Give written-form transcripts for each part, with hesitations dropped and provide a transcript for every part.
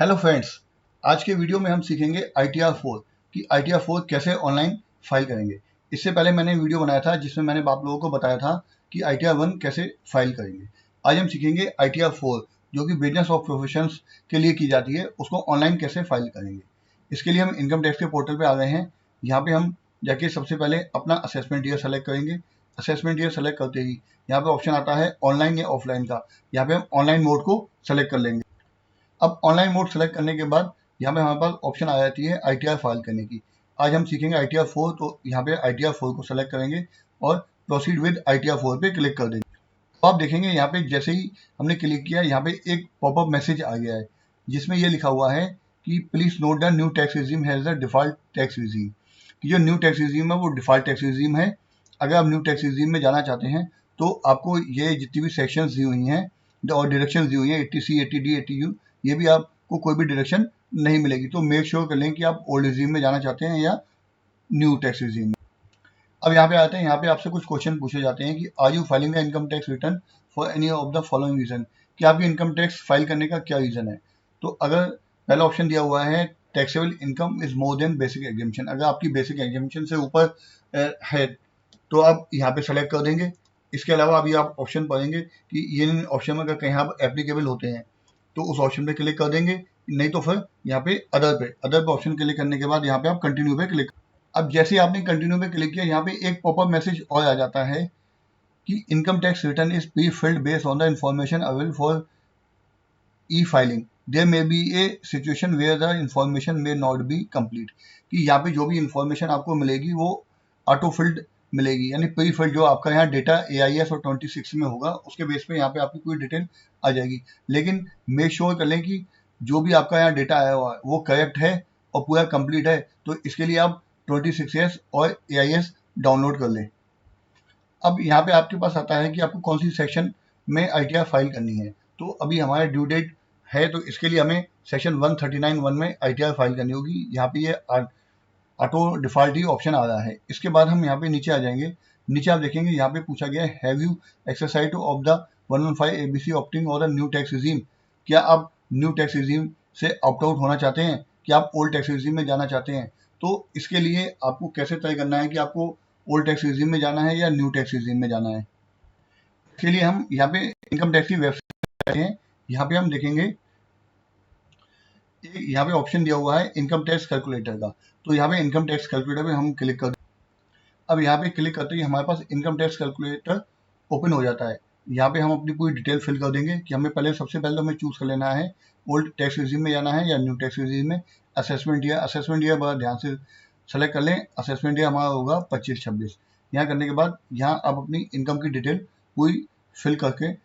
Hello friends, आज के video में हम सीखेंगे ITR4 कि ITR4 कैसे ऑनलाइन फाइल करेंगे। इससे पहले मैंने वीडियो बनाया था जिसमें मैंने आप लोगों को बताया था कि ITR1 कैसे फाइल करेंगे। आज हम सीखेंगे ITR4 जो कि बिजनेस और प्रोफेशंस के लिए की जाती है, उसको ऑनलाइन कैसे फाइल करेंगे। इसके लिए हम इनकम टैक्स के पोर्टल पे आ गए हैं। यहाँ पे हम जाके सबसे पहले अपना असेसमेंट ईयर सेलेक्ट करेंगे। असेसमेंट ईयर सेलेक्ट करते ही यहाँ पे ऑप्शन आता है ऑनलाइन या ऑफलाइन का। यहाँ पे हम ऑनलाइन मोड को सेलेक्ट कर लेंगे। अब ऑनलाइन मोड सेलेक्ट करने के बाद यहाँ पे हमारे पास ऑप्शन आ जाती है ITR फाइल करने की। आज हम सीखेंगे ITR4, तो यहाँ पे ITR4 को सेलेक्ट करेंगे और प्रोसीड विद ITR4 पे क्लिक कर देंगे। तो आप देखेंगे यहाँ पे जैसे ही हमने क्लिक किया, यहाँ पे एक पॉपअप मैसेज आ गया है जिसमें ये लिखा हुआ है कि please note the new tax regime has the default tax regime. कि जो न्यू टैक्स रिजीम है वो डिफॉल्ट टैक्स रिजीम है। अगर आप न्यू टैक्स रिजीम में जाना चाहते हैं तो आपको ये जितनी भी सेक्शंस दी हुई हैं और डायरेक्शंस दी हुई हैं 80C 80D 80U, ये भी आपको कोई भी डायरेक्शन नहीं मिलेगी। तो मेक श्योर कर लें कि आप ओल्ड रिजीम में जाना चाहते हैं या न्यू टैक्स रिजीम में। अब यहाँ पे आते हैं, यहाँ पे आपसे कुछ क्वेश्चन पूछे जाते हैं कि are you filing the income tax return for any of the following reason, कि आपकी इनकम टैक्स फाइल करने का क्या रीजन है। तो अगर पहला ऑप्शन दिया हुआ है taxable income is more than basic exemption, अगर आपकी बेसिक एग्जेम्पशन से ऊपर है तो आप यहाँ पे सेलेक्ट कर देंगे। इसके अलावा अभी आप ऑप्शन पढ़ेंगे कि ये ऑप्शन में अगर कहीं आप एप्लीकेबल होते हैं तो उस ऑप्शन पे क्लिक कर देंगे, नहीं तो फिर यहाँ पे अदर पे ऑप्शन क्लिक करने के बाद यहाँ पे आप कंटिन्यू पे क्लिक। अब जैसे आपने कंटिन्यू पे क्लिक किया, यहाँ पे एक पॉपअप मैसेज और आ जाता है कि income tax return is pre filled based on the information available for e filing, there may be a situation where the information may not be complete. कि यहाँ पे जो भी इंफॉर्मेशन आपको मिलेगी वो ऑटो फिल्ड मिलेगी, यानी प्री फिल्ड जो आपका यहाँ डेटा AIS और 26 में होगा उसके बेस पे यहाँ पे आपकी पूरी डिटेल आ जाएगी। लेकिन मेक श्योर कर लें कि जो भी आपका यहाँ डेटा आया हुआ है वो करेक्ट है और पूरा कंप्लीट है। तो इसके लिए आप 26S और AIS डाउनलोड कर लें। अब यहाँ पे आपके पास आता है कि आपको कौन सी सेक्शन में ITR फाइल करनी है। तो अभी हमारा ड्यू डेट है तो इसके लिए हमें सेक्शन 139(1) में ITR फाइल करनी होगी। यहाँ पे ये ऑटो डिफॉल्ट ही ऑप्शन आ रहा है। इसके बाद हम यहाँ पे नीचे आ जाएंगे। नीचे आप देखेंगे यहाँ पे पूछा गया है have you exercise of the 115 ABC opting और न्यू टैक्स रिजीम, क्या आप न्यू टैक्स रिजीम से ऑप्ट आउट होना चाहते हैं, क्या आप ओल्ड टैक्स रिजीम में जाना चाहते हैं। तो इसके लिए आपको कैसे तय करना है कि आपको ओल्ड टैक्स रिजीम में जाना है या न्यू टैक्स रिजीम में जाना है। इसके लिए हम यहाँ पे इनकम टैक्स की वेबसाइट है, यहाँ पे हम देखेंगे यहाँ पे ऑप्शन दिया हुआ है इनकम टैक्स कैलकुलेटर का। तो यहाँ पे इनकम टैक्स कैलकुलेटर पे हम क्लिक कर, अब यहाँ पे क्लिक करते ही हमारे पास इनकम टैक्स कैलकुलेटर ओपन हो जाता है। यहाँ पे हम अपनी पूरी डिटेल फिल कर देंगे कि हमें सबसे पहले तो हमें चूज कर लेना है ओल्ड टैक्स रिजीम में जाना है या न्यू टैक्स रिजीम में। असेसमेंट ईयर बड़ा ध्यान से सेलेक्ट कर लें। असेसमेंट ईयर हमारा होगा 25-26। यहाँ करने के बाद यहाँ आप अपनी इनकम की डिटेल पूरी फिल करके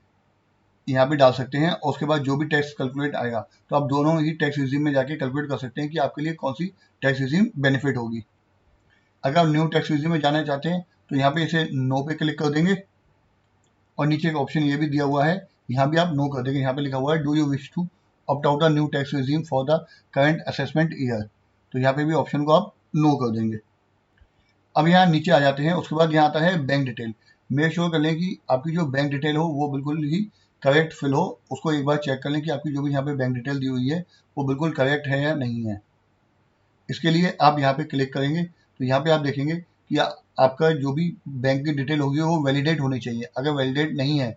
यहाँ पे डाल सकते हैं और उसके बाद जो भी टैक्स कैलकुलेट आएगा तो आप दोनों ही टैक्स रिजीम में जाके कैलकुलेट कर सकते हैं कि आपके लिए कौन सी टैक्स रिजीम बेनिफिट होगी। अगर आप न्यू टैक्स रिजीम में जाना चाहते हैं तो यहाँ पे इसे नो पे क्लिक कर देंगे और नीचे एक ऑप्शन ये भी दिया हुआ है, यहाँ भी आप नो कर देंगे। यहाँ पे लिखा हुआ है do you wish to opt out the new tax regime for the current assessment year, तो यहाँ पे भी ऑप्शन को आप नो कर देंगे। अब यहाँ नीचे आ जाते हैं, उसके बाद यहाँ आता है बैंक डिटेल। मेक श्योर कर लें कि आपकी जो बैंक डिटेल हो वो बिल्कुल ही करेक्ट फिल हो। उसको एक बार चेक कर लें कि आपकी जो भी यहाँ पे बैंक डिटेल दी हुई है वो बिल्कुल करेक्ट है या नहीं है। इसके लिए आप यहाँ पे क्लिक करेंगे तो यहाँ पे आप देखेंगे कि आपका जो भी बैंक की डिटेल होगी वो वैलिडेट होनी चाहिए। अगर वैलिडेट नहीं है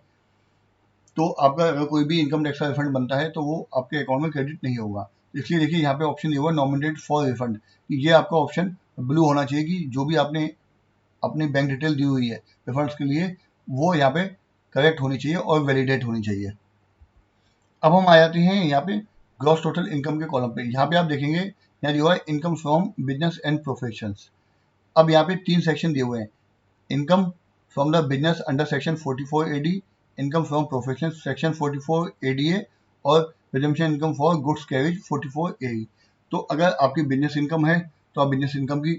तो आपका अगर कोई भी इनकम टैक्स का रिफंड बनता है तो वो आपके अकाउंट में क्रेडिट नहीं होगा। इसलिए देखिए यहाँ पे ऑप्शन दिया हुआ नॉमिनेटेड फॉर रिफंड, ये आपका ऑप्शन ब्लू होना चाहिए कि जो भी आपने अपनी बैंक डिटेल दी हुई है रिफंड्स के लिए वो यहाँ पे करेक्ट होनी चाहिए और वैलिडेट होनी चाहिए। अब हम आ जाते हैं यहाँ पे ग्रॉस टोटल इनकम के कॉलम पे। यहाँ पे आप देखेंगे यहाँ दिया हुआ है income from business and professions. अब यहाँ पे 3 सेक्शन दिए हुए हैं, income from the business under section 44AD, income from profession section 44ADA और presumption income for goods carriage 44AE। तो अगर आपकी बिजनेस इनकम है तो आप बिजनेस इनकम की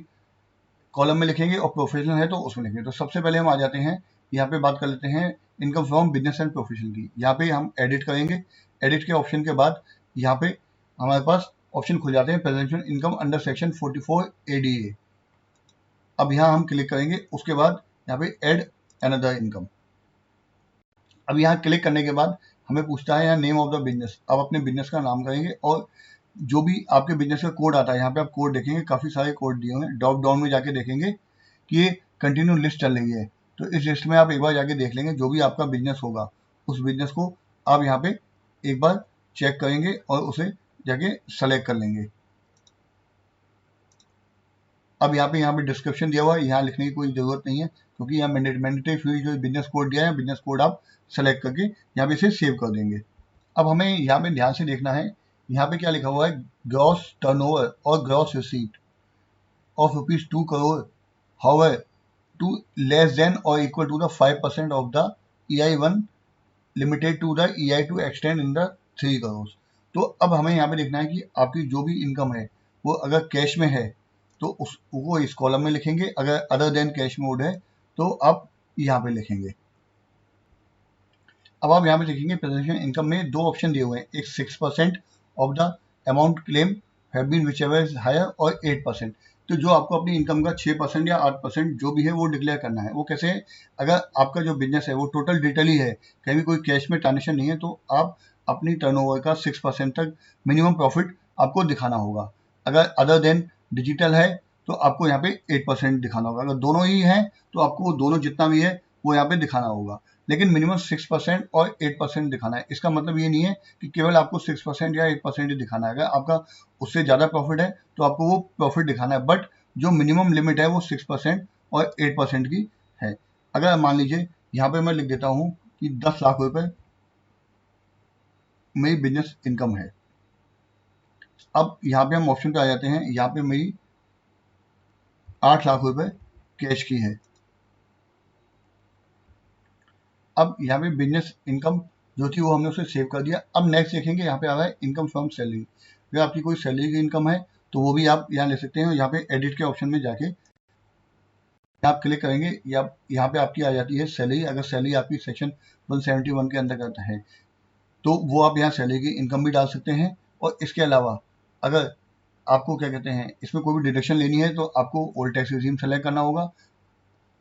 कॉलम में लिखेंगे और प्रोफेशनल है तो उसमें लिखेंगे। तो सबसे पहले हम आ जाते हैं, यहाँ पे बात कर लेते हैं income from business and profession की। यहाँ पे हम एडिट करेंगे। एडिट के ऑप्शन के बाद यहाँ पे हमारे पास ऑप्शन खुल जाते हैं presentation income under section 44ADA। अब यहाँ हम क्लिक करेंगे, उसके बाद यहाँ पे ऐड अनदर इनकम। अब यहाँ क्लिक करने के बाद हमें पूछता है यहाँ नेम ऑफ द बिजनेस। आप अपने बिजनेस का नाम करेंगे और जो भी आपके बिजनेस का कोड आता है, यहाँ पे आप कोड देखेंगे, काफ़ी सारे कोड दिए हुए हैं। ड्रॉप डाउन में जाके देखेंगे कि ये कंटिन्यू लिस्ट चल रही है, तो इस लिस्ट में आप एक बार जाके देख लेंगे। जो भी आपका बिजनेस होगा उस बिजनेस को आप यहाँ पे एक बार चेक करेंगे और उसे जाके सेलेक्ट कर लेंगे। अब यहाँ पे डिस्क्रिप्शन दिया हुआ है, यहाँ लिखने की कोई ज़रूरत नहीं है, क्योंकि यहाँ मैंडेटरी फील्ड जो बिजनेस कोड दिया है, बिजनेस कोड आप सेलेक्ट करके यहाँ पे इसे सेव कर देंगे। अब हमें यहाँ पे ध्यान से देखना है, यहाँ पे क्या लिखा हुआ है, ग्रॉस टर्नओवर और gross receipt of ₹2 crore, however, to less than or equal to the 5% of the EI1 limited to the EI2 extend in the 3 crores। तो अब हमें यहाँ पे देखना है कि आपकी जो भी इनकम है वो अगर कैश में है तो उसको इस कॉलम में लिखेंगे, अगर अदर देन कैश मोड है तो आप यहाँ पे लिखेंगे। अब आप यहाँ पे देखेंगे प्रेजेंटेशन इनकम में दो ऑप्शन दिए हुए हैं, एक 6% of the amount claim have been whichever is higher और 8%। तो जो आपको अपनी इनकम का 6% या 8% जो भी है वो डिक्लेयर करना है। वो कैसे है, अगर आपका जो बिजनेस है वो टोटल डिटेल ही है, कहीं भी कोई कैश में ट्रांजेक्शन नहीं है, तो आप अपनी टर्नओवर का 6% तक मिनिमम प्रॉफिट आपको दिखाना होगा। अगर अदर देन डिजिटल है तो आपको यहाँ पे 8% दिखाना होगा। अगर दोनों ही हैं तो आपको दोनों जितना भी है वो यहाँ पे दिखाना होगा, लेकिन मिनिमम 6% और 8% दिखाना है। इसका मतलब ये नहीं है कि केवल आपको 6% या 8% ही दिखाना है। अगर आपका उससे ज़्यादा प्रॉफिट है तो आपको वो प्रॉफिट दिखाना है, बट जो मिनिमम लिमिट है वो 6% और 8% की है। अगर मान लीजिए यहाँ पे मैं लिख देता हूँ कि 10 लाख रुपए मेरी बिजनेस इनकम है। अब यहाँ पे हम ऑप्शन पे आ जाते हैं, यहाँ पे मेरी 8 लाख रुपए कैश की है। अब यहाँ पे बिजनेस इनकम जो थी वो हमने उसे सेव कर दिया। अब नेक्स्ट देखेंगे, यहाँ पे आ रहा है इनकम फ्रॉम सैलरी। अगर आपकी कोई सैलरी की इनकम है तो वो भी आप यहाँ ले सकते हैं। यहाँ पे एडिट के ऑप्शन में जाके आप क्लिक करेंगे या यहाँ पे आपकी आ जाती है सैलरी। अगर सैलरी आपकी सेक्शन 171 के अंतर्गत है तो वो आप यहाँ सैलरी की इनकम भी डाल सकते हैं। और इसके अलावा अगर आपको क्या कहते हैं, इसमें कोई भी डिडक्शन लेनी है तो आपको ओल्ड टैक्स रिजीम सेलेक्ट करना होगा,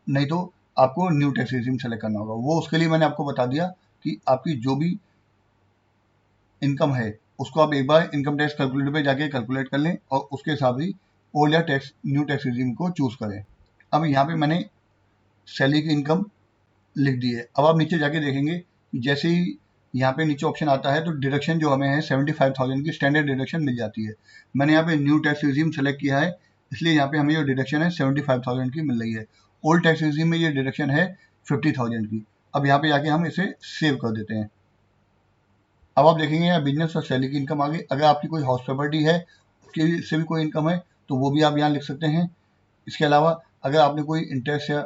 नहीं तो आपको न्यू टैक्स रिजीम सेलेक्ट करना होगा। वो उसके लिए मैंने आपको बता दिया कि आपकी जो भी इनकम है उसको आप एक बार इनकम टैक्स कैलकुलेटर पे जाके कैलकुलेट कर लें और उसके हिसाब से ओल्ड या टैक्स न्यू टैक्स रिजीम को चूज करें। अब यहाँ पे मैंने सैलरी की इनकम लिख दी है। अब आप नीचे जाके देखेंगे कि जैसे ही यहाँ पे नीचे ऑप्शन आता है तो डिडक्शन जो हमें है 75,000 की स्टैंडर्ड डिडक्शन मिल जाती है। मैंने यहाँ पे न्यू टैक्स रिजीम सेलेक्ट किया है, इसलिए यहाँ पे हमें जो डिडक्शन है 75,000 की मिल रही है। ओल्ड टैक्स रिजीम में ये डिडक्शन है 50,000 की। अब यहाँ पे जाके हम इसे सेव कर देते हैं। अब आप देखेंगे यहाँ बिजनेस और सैलरी की इनकम आ गई। अगर आपकी कोई हाउस प्रॉपर्टी है उसके से भी कोई इनकम है तो वो भी आप यहाँ लिख सकते हैं। इसके अलावा अगर आपने कोई इंटरेस्ट या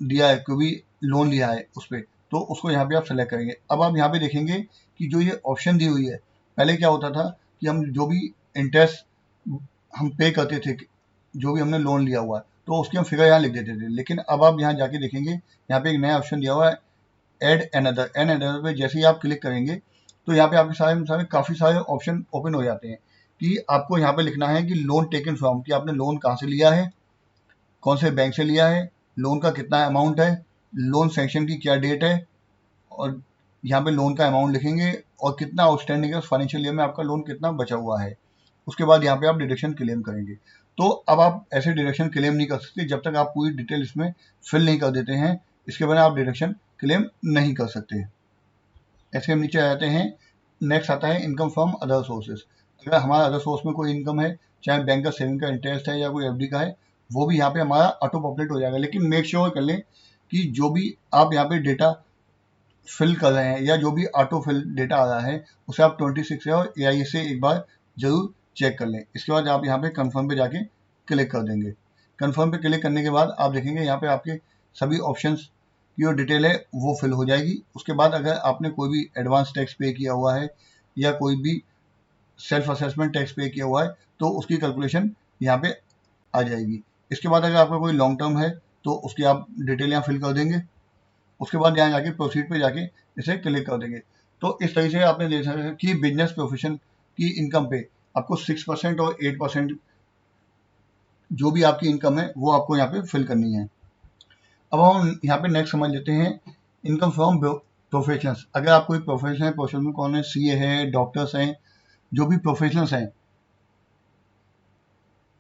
दिया है, कोई भी लोन लिया है उस पर, तो उसको यहाँ पे आप सेलेक्ट करेंगे। अब आप यहाँ पे देखेंगे कि जो ये ऑप्शन दी हुई है, पहले क्या होता था कि हम जो भी इंटरेस्ट हम पे करते थे, जो भी हमने लोन लिया हुआ है, तो उसकी हम फिगर यहाँ लिख देते थे। लेकिन अब आप यहाँ जाके देखेंगे, यहाँ पे एक नया ऑप्शन दिया हुआ है एड एनदर। एड एनदर पे जैसे ही आप क्लिक करेंगे तो यहाँ पे आपके सारे काफ़ी सारे ऑप्शन ओपन हो जाते हैं कि आपको यहाँ पे लिखना है कि लोन टेकन फ्रॉम, कि आपने लोन कहाँ से लिया है, कौन से बैंक से लिया है, लोन का कितना अमाउंट है, लोन सैंक्शन की क्या डेट है, और यहाँ पे लोन का अमाउंट लिखेंगे और कितना आउटस्टैंडिंग है उस फाइनेंशियल ईयर में, आपका लोन कितना बचा हुआ है। उसके बाद यहाँ पे आप डिडक्शन क्लेम करेंगे। तो अब आप ऐसे डिडक्शन क्लेम नहीं कर सकते जब तक आप पूरी डिटेल इसमें फिल नहीं कर देते हैं। इसके बिना आप डिडक्शन क्लेम नहीं कर सकते। ऐसे हम नीचे आ जाते हैं। नेक्स्ट आता है इनकम फ्रॉम अदर सोर्सेज। अगर हमारा अदर सोर्स में कोई इनकम है, चाहे बैंक का सेविंग का इंटरेस्ट है या कोई एफडी का है, वो भी यहाँ पे हमारा ऑटो पॉपुलेट हो जाएगा। लेकिन मेक श्योर कर लें कि जो भी आप यहाँ पे डेटा फिल कर रहे हैं या जो भी ऑटो फिल डेटा आ रहा है उसे आप 26 और AI से एक बार जरूर चेक कर लें। इसके बाद आप यहाँ पे कंफर्म पे जाके क्लिक कर देंगे। कंफर्म पे क्लिक करने के बाद आप देखेंगे यहाँ पे आपके सभी ऑप्शंस की जो डिटेल है वो फिल हो जाएगी। उसके बाद अगर आपने कोई भी एडवांस टैक्स पे किया हुआ है या कोई भी सेल्फ असेसमेंट टैक्स पे किया हुआ है तो उसकी कैलकुलेशन यहाँ पे आ जाएगी। इसके बाद अगर आपका कोई लॉन्ग टर्म है तो उसकी आप डिटेल यहाँ फिल कर देंगे। उसके बाद यहाँ जाके प्रोसीड पे जाके इसे क्लिक कर देंगे। तो इस तरीके से आपने देखा कि बिजनेस प्रोफेशन की इनकम पे आपको 6% और 8% जो भी आपकी इनकम है वो आपको यहाँ पे फिल करनी है। अब हम यहाँ पे नेक्स्ट समझ लेते हैं इनकम फ्रॉम प्रोफेशनल्स, अगर आप कोई प्रोफेशनल है, प्रोफेशनल कौन है, सीए है, डॉक्टर्स हैं, जो भी प्रोफेशनल्स हैं,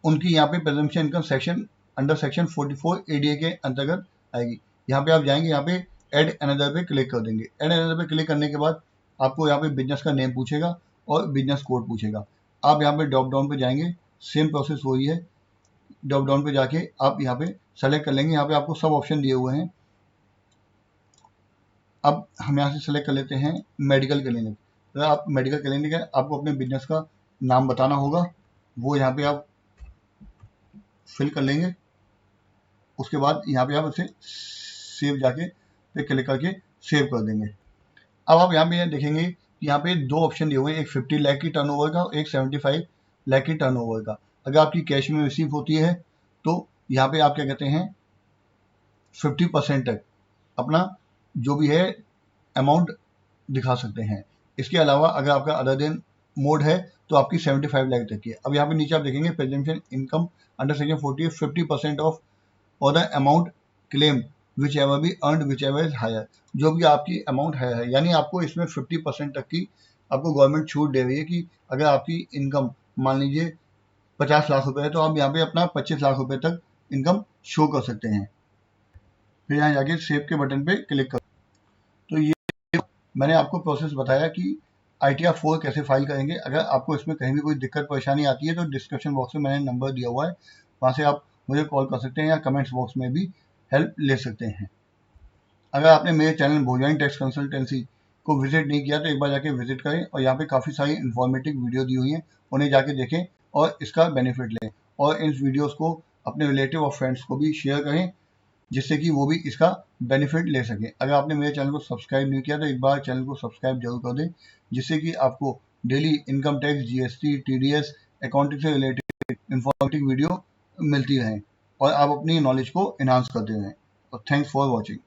उनकी यहाँ पे presumption income section under section 44 ADA के अंतर्गत आएगी। यहाँ पे आप जाएंगे, यहाँ पे एड अनदर पे क्लिक कर देंगे। एड अनदर पे क्लिक करने के बाद आपको यहाँ पे बिजनेस का नेम पूछेगा और बिजनेस कोड पूछेगा। आप यहाँ पे ड्रॉप डाउन पे जाएंगे, सेम प्रोसेस वही है। ड्रॉप डाउन पे जाके आप यहाँ पे सेलेक्ट कर लेंगे। यहाँ पे आपको सब ऑप्शन दिए हुए हैं। अब हम यहाँ से सेलेक्ट कर लेते हैं मेडिकल क्लिनिक। अगर आप मेडिकल क्लिनिक है, आपको अपने बिजनेस का नाम बताना होगा, वो यहाँ पे आप फिल कर लेंगे। उसके बाद यहाँ पे आप इसे सेव जाके पे क्लिक करके सेव कर देंगे। अब आप यहाँ पे देखेंगे कि यहाँ पे दो ऑप्शन दिए हुए हैं, एक 50 लाख की टर्नओवर का और एक 75 लाख की टर्नओवर का। अगर आपकी कैश में रिसीव होती है तो यहाँ पे आप क्या कहते हैं 50% तक अपना जो भी है अमाउंट दिखा सकते हैं। इसके अलावा अगर आपका अदर देन मोड है तो आपकी 75 लाख तक की है। अब यहाँ पे नीचे आप देखेंगे presentation income under section 40 50% of और the amount claim whichever be earn whichever is higher. जो भी आपकी अमाउंट है, यानी आपको इसमें 50% तक की आपको गवर्नमेंट छूट दे रही है कि अगर आपकी इनकम मान लीजिए 50 लाख रुपए है तो आप यहाँ पे अपना 25 लाख रुपए तक इनकम शो कर सकते हैं। फिर यहाँ जाके सेव के बटन पे क्लिक कर। तो ये मैंने आपको प्रोसेस बताया कि ITR 4 कैसे फाइल करेंगे। अगर आपको इसमें कहीं भी कोई दिक्कत परेशानी आती है तो डिस्क्रिप्शन बॉक्स में मैंने नंबर दिया हुआ है, वहाँ से आप मुझे कॉल कर सकते हैं या कमेंट्स बॉक्स में भी हेल्प ले सकते हैं। अगर आपने मेरे चैनल भोजवानी टैक्स कंसल्टेंसी को विजिट नहीं किया तो एक बार जाके विजिट करें, और यहाँ पे काफ़ी सारी इन्फॉर्मेटिव वीडियो दी हुई हैं, उन्हें जाके देखें और इसका बेनिफिट लें। और इन वीडियोस को अपने रिलेटिव और फ्रेंड्स को भी शेयर करें, जिससे कि वो भी इसका बेनिफिट ले सकें। अगर आपने मेरे चैनल को सब्सक्राइब नहीं किया तो एक बार चैनल को सब्सक्राइब जरूर कर दें, जिससे कि आपको daily income tax, GST, TDS, accounting से रिलेटेड इन्फॉर्मेटिव वीडियो मिलती रहें और आप अपनी नॉलेज को इन्हांस करते रहें। और थैंक्स फॉर वॉचिंग।